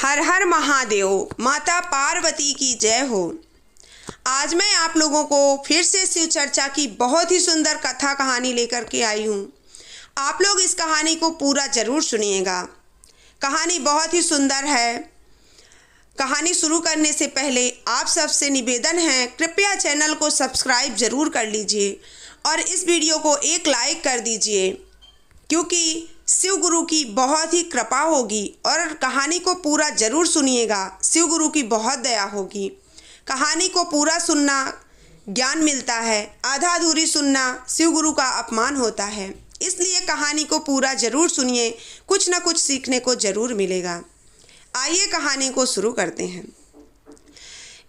हर हर महादेव, माता पार्वती की जय हो। आज मैं आप लोगों को फिर से शिव चर्चा की बहुत ही सुंदर कथा कहानी लेकर के आई हूँ। आप लोग इस कहानी को पूरा ज़रूर सुनिएगा। कहानी बहुत ही सुंदर है। कहानी शुरू करने से पहले आप सबसे निवेदन है, कृपया चैनल को सब्सक्राइब ज़रूर कर लीजिए और इस वीडियो को एक लाइक कर दीजिए, क्योंकि शिव गुरु की बहुत ही कृपा होगी। और कहानी को पूरा ज़रूर सुनिएगा, शिव गुरु की बहुत दया होगी। कहानी को पूरा सुनना ज्ञान मिलता है, आधा अधूरी सुनना शिव गुरु का अपमान होता है। इसलिए कहानी को पूरा ज़रूर सुनिए, कुछ न कुछ सीखने को ज़रूर मिलेगा। आइए कहानी को शुरू करते हैं।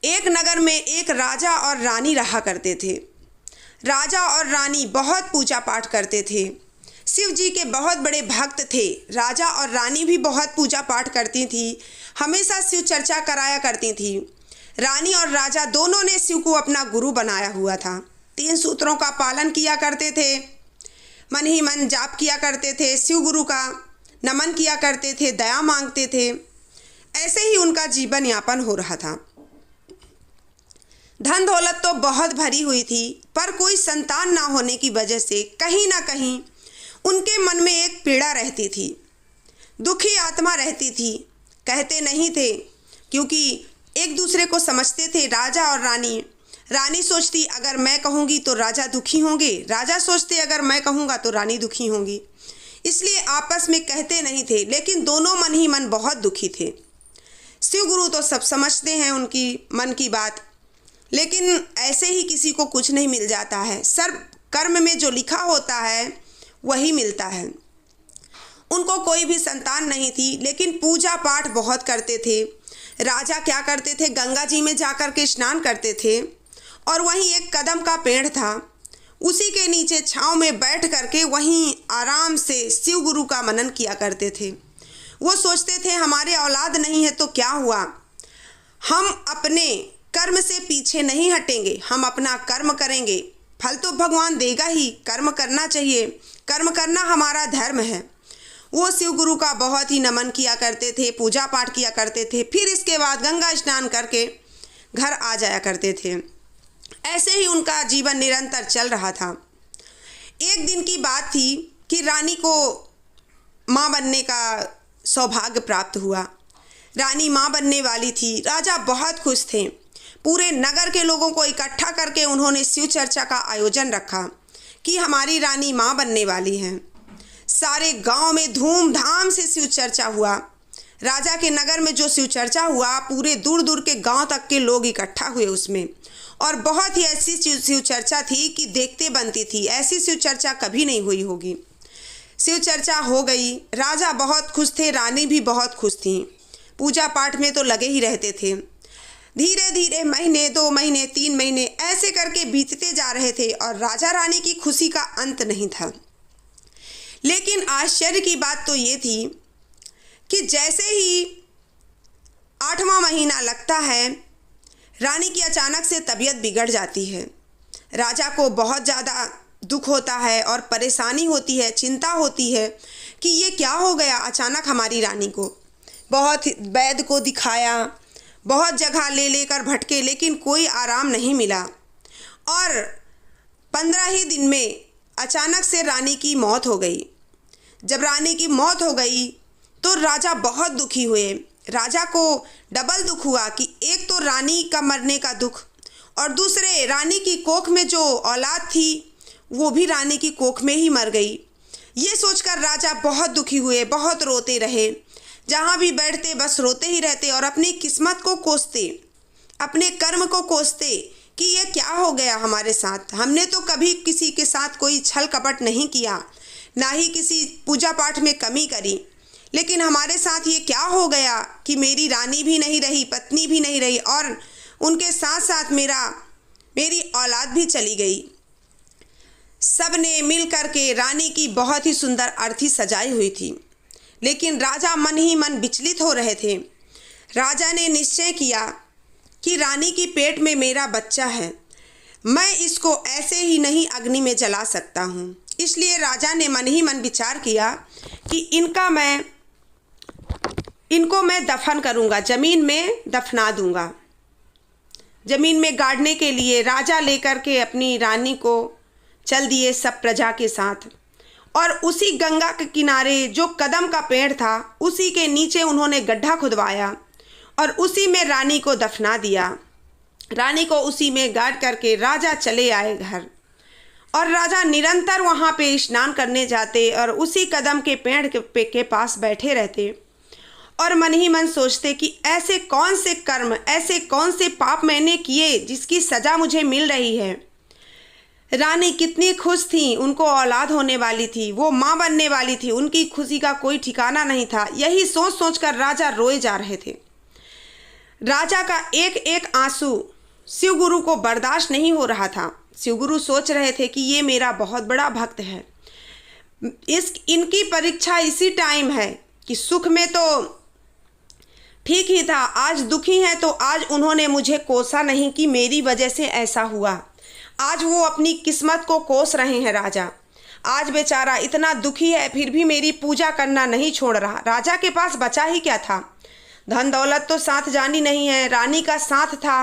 एक नगर में एक राजा और रानी रहा करते थे। राजा और रानी बहुत पूजा पाठ करते थे, शिव जी के बहुत बड़े भक्त थे। राजा और रानी भी बहुत पूजा पाठ करती थी, हमेशा शिव चर्चा कराया करती थी। रानी और राजा दोनों ने शिव को अपना गुरु बनाया हुआ था। 3 सूत्रों का पालन किया करते थे, मन ही मन जाप किया करते थे, शिव गुरु का नमन किया करते थे, दया मांगते थे। ऐसे ही उनका जीवन यापन हो रहा था। धन दौलत तो बहुत भरी हुई थी, पर कोई संतान ना होने की वजह से कहीं ना कहीं उनके मन में एक पीड़ा रहती थी, दुखी आत्मा रहती थी। कहते नहीं थे, क्योंकि एक दूसरे को समझते थे राजा और रानी। रानी सोचती अगर मैं कहूँगी तो राजा दुखी होंगे, राजा सोचते अगर मैं कहूँगा तो रानी दुखी होंगी। इसलिए आपस में कहते नहीं थे, लेकिन दोनों मन ही मन बहुत दुखी थे। शिव गुरु तो सब समझते हैं उनकी मन की बात, लेकिन ऐसे ही किसी को कुछ नहीं मिल जाता है। सर्व कर्म में जो लिखा होता है वही मिलता है। उनको कोई भी संतान नहीं थी, लेकिन पूजा पाठ बहुत करते थे। राजा क्या करते थे, गंगा जी में जाकर के स्नान करते थे, और वहीं एक कदम का पेड़ था, उसी के नीचे छांव में बैठ करके वहीं आराम से शिव गुरु का मनन किया करते थे। वो सोचते थे हमारे औलाद नहीं है तो क्या हुआ, हम अपने कर्म से पीछे नहीं हटेंगे, हम अपना कर्म करेंगे, फल तो भगवान देगा ही। कर्म करना चाहिए, कर्म करना हमारा धर्म है। वो शिव गुरु का बहुत ही नमन किया करते थे, पूजा पाठ किया करते थे, फिर इसके बाद गंगा स्नान करके घर आ जाया करते थे। ऐसे ही उनका जीवन निरंतर चल रहा था। एक दिन की बात थी कि रानी को माँ बनने का सौभाग्य प्राप्त हुआ। रानी माँ बनने वाली थी। राजा बहुत खुश थे। पूरे नगर के लोगों को इकट्ठा करके उन्होंने शिव चर्चा का आयोजन रखा कि हमारी रानी माँ बनने वाली हैं। सारे गांव में धूमधाम से शिव चर्चा हुआ। राजा के नगर में जो शिव चर्चा हुआ, पूरे दूर दूर के गांव तक के लोग इकट्ठा हुए उसमें, और बहुत ही ऐसी शिव चर्चा थी कि देखते बनती थी। ऐसी शिव चर्चा कभी नहीं हुई होगी। शिव चर्चा हो गई, राजा बहुत खुश थे, रानी भी बहुत खुश थी। पूजा पाठ में तो लगे ही रहते थे। धीरे धीरे महीने, 2 महीने, 3 महीने ऐसे करके बीतते जा रहे थे, और राजा रानी की खुशी का अंत नहीं था। लेकिन आश्चर्य की बात तो ये थी कि जैसे ही 8वां महीना लगता है, रानी की अचानक से तबीयत बिगड़ जाती है। राजा को बहुत ज़्यादा दुख होता है और परेशानी होती है, चिंता होती है कि ये क्या हो गया अचानक हमारी रानी को। बहुत वैद्य को दिखाया, बहुत जगह ले लेकर भटके, लेकिन कोई आराम नहीं मिला। और 15 ही दिन में अचानक से रानी की मौत हो गई। जब रानी की मौत हो गई तो राजा बहुत दुखी हुए। राजा को डबल दुख हुआ कि एक तो रानी का मरने का दुख, और दूसरे रानी की कोख में जो औलाद थी वो भी रानी की कोख में ही मर गई। ये सोचकर राजा बहुत दुखी हुए, बहुत रोते रहे। जहाँ भी बैठते बस रोते ही रहते और अपनी किस्मत को कोसते, अपने कर्म को कोसते कि ये क्या हो गया हमारे साथ। हमने तो कभी किसी के साथ कोई छल कपट नहीं किया, ना ही किसी पूजा पाठ में कमी करी, लेकिन हमारे साथ ये क्या हो गया कि मेरी रानी भी नहीं रही, पत्नी भी नहीं रही, और उनके साथ साथ मेरी औलाद भी चली गई। सब ने मिल करके रानी की बहुत ही सुंदर अर्थी सजाई हुई थी, लेकिन राजा मन ही मन विचलित हो रहे थे। राजा ने निश्चय किया कि रानी की पेट में मेरा बच्चा है, मैं इसको ऐसे ही नहीं अग्नि में जला सकता हूँ। इसलिए राजा ने मन ही मन विचार किया कि इनका मैं इनको मैं दफन करूँगा, ज़मीन में दफना दूँगा। ज़मीन में गाड़ने के लिए राजा लेकर के अपनी रानी को चल दिए सब प्रजा के साथ, और उसी गंगा के किनारे जो कदम का पेड़ था उसी के नीचे उन्होंने गड्ढा खुदवाया और उसी में रानी को दफना दिया। रानी को उसी में गाड़ करके राजा चले आए घर, और राजा निरंतर वहाँ पे स्नान करने जाते और उसी कदम के पेड़ के पास बैठे रहते और मन ही मन सोचते कि ऐसे कौन से कर्म, ऐसे कौन से पाप मैंने किए जिसकी सज़ा मुझे मिल रही है। रानी कितनी खुश थी, उनको औलाद होने वाली थी, वो माँ बनने वाली थी, उनकी खुशी का कोई ठिकाना नहीं था। यही सोच सोच कर राजा रोए जा रहे थे। राजा का एक एक आंसू शिव गुरु को बर्दाश्त नहीं हो रहा था। शिव गुरु सोच रहे थे कि ये मेरा बहुत बड़ा भक्त है, इनकी परीक्षा इसी टाइम है कि सुख में तो ठीक ही था, आज दुखी है तो आज उन्होंने मुझे कोसा नहीं कि मेरी वजह से ऐसा हुआ। आज वो अपनी किस्मत को कोस रहे हैं राजा। आज बेचारा इतना दुखी है फिर भी मेरी पूजा करना नहीं छोड़ रहा। राजा के पास बचा ही क्या था, धन दौलत तो साथ जानी नहीं है, रानी का साथ था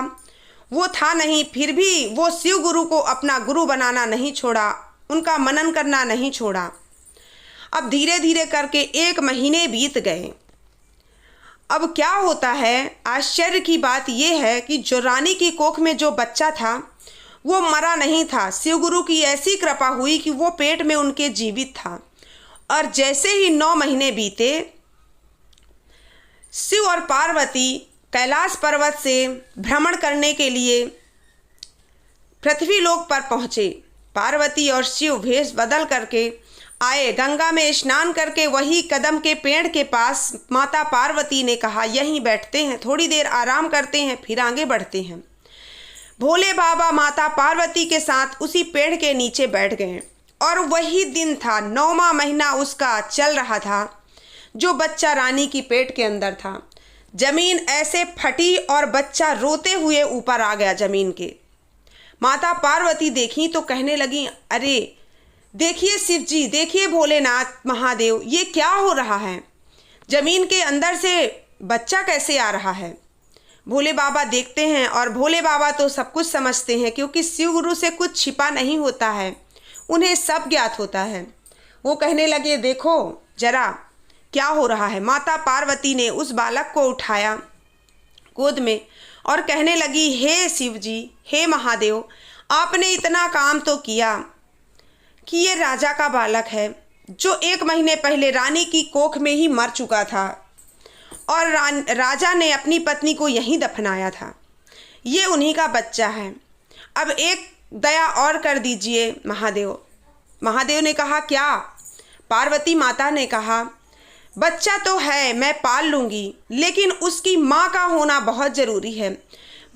वो था नहीं, फिर भी वो शिव गुरु को अपना गुरु बनाना नहीं छोड़ा, उनका मनन करना नहीं छोड़ा। अब धीरे धीरे करके 1 महीने बीत गए। अब क्या होता है, आश्चर्य की बात यह है कि जो रानी की कोख में जो बच्चा था वो मरा नहीं था। शिव गुरु की ऐसी कृपा हुई कि वो पेट में उनके जीवित था। और जैसे ही 9 महीने बीते, शिव और पार्वती कैलाश पर्वत से भ्रमण करने के लिए पृथ्वी लोक पर पहुँचे। पार्वती और शिव भेष बदल करके आए, गंगा में स्नान करके वही कदम के पेड़ के पास माता पार्वती ने कहा यहीं बैठते हैं, थोड़ी देर आराम करते हैं फिर आगे बढ़ते हैं। भोले बाबा माता पार्वती के साथ उसी पेड़ के नीचे बैठ गए और वही दिन था, 9वां महीना उसका चल रहा था, जो बच्चा रानी की पेट के अंदर था। जमीन ऐसे फटी और बच्चा रोते हुए ऊपर आ गया जमीन के। माता पार्वती देखी तो कहने लगी, अरे देखिए शिव जी, देखिए भोलेनाथ महादेव, ये क्या हो रहा है, जमीन के अंदर से बच्चा कैसे आ रहा है। भोले बाबा देखते हैं और भोले बाबा तो सब कुछ समझते हैं, क्योंकि शिव गुरु से कुछ छिपा नहीं होता है, उन्हें सब ज्ञात होता है। वो कहने लगे, देखो जरा क्या हो रहा है। माता पार्वती ने उस बालक को उठाया गोद में और कहने लगी, हे शिव जी, हे महादेव, आपने इतना काम तो किया कि ये राजा का बालक है जो 1 महीने पहले रानी की कोख में ही मर चुका था और राजा ने अपनी पत्नी को यहीं दफनाया था। ये उन्हीं का बच्चा है। अब एक दया और कर दीजिए महादेव। महादेव ने कहा, क्या? पार्वती माता ने कहा, बच्चा तो है, मैं पाल लूँगी, लेकिन उसकी माँ का होना बहुत ज़रूरी है।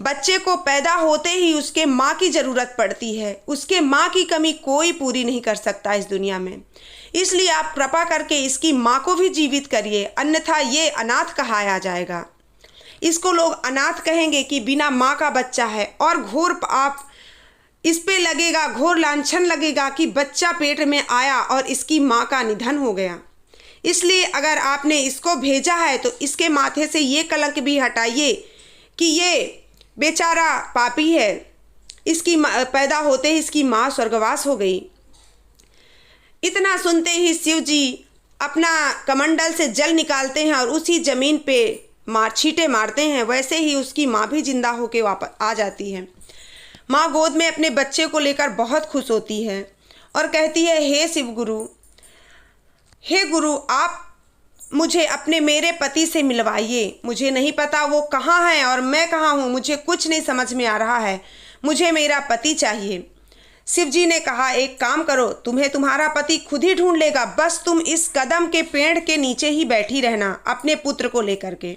बच्चे को पैदा होते ही उसके माँ की ज़रूरत पड़ती है, उसके माँ की कमी कोई पूरी नहीं कर सकता इस दुनिया में। इसलिए आप कृपा करके इसकी माँ को भी जीवित करिए, अन्यथा ये अनाथ कहाया जाएगा। इसको लोग अनाथ कहेंगे कि बिना माँ का बच्चा है, और घोर आप इस पे लगेगा, घोर लांछन लगेगा कि बच्चा पेट में आया और इसकी माँ का निधन हो गया। इसलिए अगर आपने इसको भेजा है तो इसके माथे से ये कलंक भी हटाइए कि ये बेचारा पापी है, इसकी पैदा होते ही इसकी माँ स्वर्गवास हो गई। इतना सुनते ही शिव जी अपना कमंडल से जल निकालते हैं और उसी ज़मीन पे छींटे मारते हैं। वैसे ही उसकी माँ भी जिंदा होके वापस आ जाती है। माँ गोद में अपने बच्चे को लेकर बहुत खुश होती है और कहती है, हे शिव गुरु, हे गुरु, आप मुझे अपने मेरे पति से मिलवाइए। मुझे नहीं पता वो कहाँ है और मैं कहाँ हूँ, मुझे कुछ नहीं समझ में आ रहा है, मुझे मेरा पति चाहिए। शिव जी ने कहा, एक काम करो, तुम्हें तुम्हारा पति खुद ही ढूंढ लेगा, बस तुम इस कदम के पेड़ के नीचे ही बैठी रहना अपने पुत्र को लेकर के।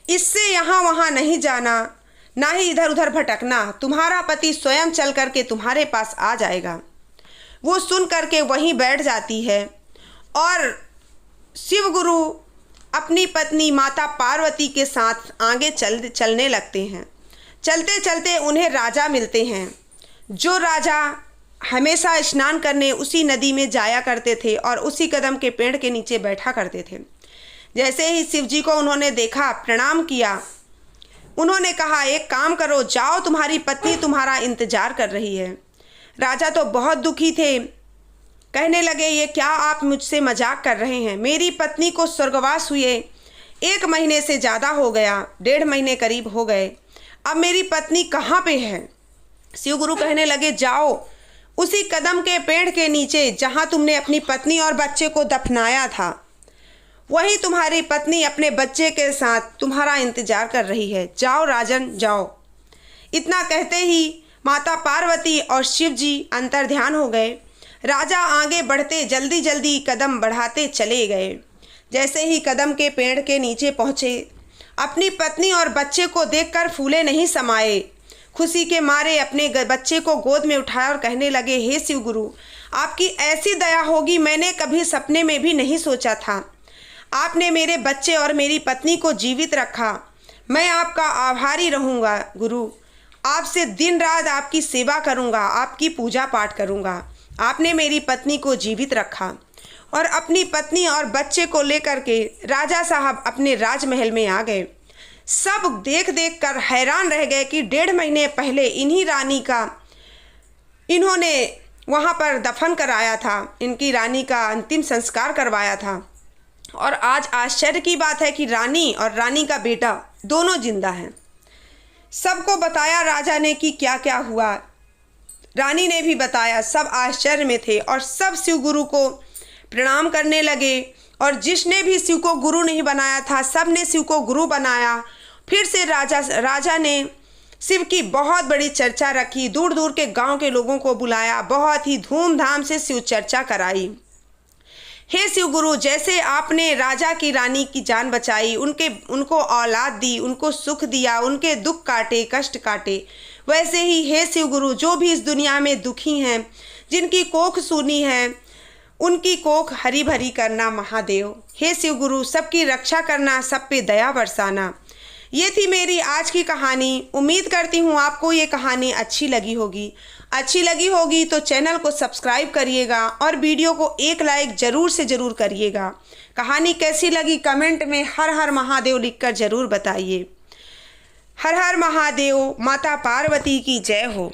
इससे यहाँ वहाँ नहीं जाना, ना ही इधर उधर भटकना, तुम्हारा पति स्वयं चल करके तुम्हारे पास आ जाएगा। वो सुन करके वहीं बैठ जाती है और शिव गुरु अपनी पत्नी माता पार्वती के साथ आगे चलने लगते हैं। चलते चलते उन्हें राजा मिलते हैं, जो राजा हमेशा स्नान करने उसी नदी में जाया करते थे और उसी कदम के पेड़ के नीचे बैठा करते थे। जैसे ही शिव जी को उन्होंने देखा, प्रणाम किया, उन्होंने कहा, एक काम करो, जाओ, तुम्हारी पत्नी तुम्हारा इंतजार कर रही है। राजा तो बहुत दुखी थे, कहने लगे, ये क्या आप मुझसे मजाक कर रहे हैं? मेरी पत्नी को स्वर्गवास हुए 1 महीने से ज़्यादा हो गया, 1.5 महीने करीब हो गए, अब मेरी पत्नी कहाँ पे है? शिव गुरु कहने लगे, जाओ उसी कदम के पेड़ के नीचे जहाँ तुमने अपनी पत्नी और बच्चे को दफनाया था, वहीं तुम्हारी पत्नी अपने बच्चे के साथ तुम्हारा इंतजार कर रही है, जाओ राजन जाओ। इतना कहते ही माता पार्वती और शिव जी अंतर्ध्यान हो गए। राजा आगे बढ़ते जल्दी जल्दी कदम बढ़ाते चले गए। जैसे ही कदम के पेड़ के नीचे पहुँचे, अपनी पत्नी और बच्चे को देखकर फूले नहीं समाये। खुशी के मारे अपने बच्चे को गोद में उठाया और कहने लगे, हे शिव गुरु, आपकी ऐसी दया होगी मैंने कभी सपने में भी नहीं सोचा था। आपने मेरे बच्चे और मेरी पत्नी को जीवित रखा, मैं आपका आभारी रहूँगा गुरु। आपसे दिन रात आपकी सेवा करूँगा, आपकी पूजा पाठ करूँगा। आपने मेरी पत्नी को जीवित रखा। और अपनी पत्नी और बच्चे को लेकर के राजा साहब अपने राजमहल में आ गए। सब देख देख कर हैरान रह गए कि 1.5 महीने पहले इन्हीं रानी का इन्होंने वहाँ पर दफन कराया था, इनकी रानी का अंतिम संस्कार करवाया था। और आज आश्चर्य की बात है कि रानी और रानी का बेटा दोनों जिंदा हैं। सबको बताया राजा ने कि क्या क्या हुआ। रानी ने भी बताया, सब आश्चर्य में थे और सब शिव गुरु को प्रणाम करने लगे। और जिसने भी शिव को गुरु नहीं बनाया था, सब ने शिव को गुरु बनाया। फिर से राजा ने शिव की बहुत बड़ी चर्चा रखी, दूर दूर के गांव के लोगों को बुलाया, बहुत ही धूमधाम से शिव चर्चा कराई। हे शिव गुरु, जैसे आपने राजा की रानी की जान बचाई, उनको औलाद दी, उनको सुख दिया, उनके दुख काटे, कष्ट काटे, वैसे ही हे शिव गुरु, जो भी इस दुनिया में दुखी हैं, जिनकी कोख सूनी है, उनकी कोख हरी भरी करना महादेव। हे शिव गुरु, सबकी रक्षा करना, सब पे दया बरसाना। ये थी मेरी आज की कहानी। उम्मीद करती हूँ आपको ये कहानी अच्छी लगी होगी। अच्छी लगी होगी तो चैनल को सब्सक्राइब करिएगा और वीडियो को एक लाइक ज़रूर से ज़रूर करिएगा। कहानी कैसी लगी कमेंट में हर हर महादेव लिखकर ज़रूर बताइए। हर हर महादेव। माता पार्वती की जय हो।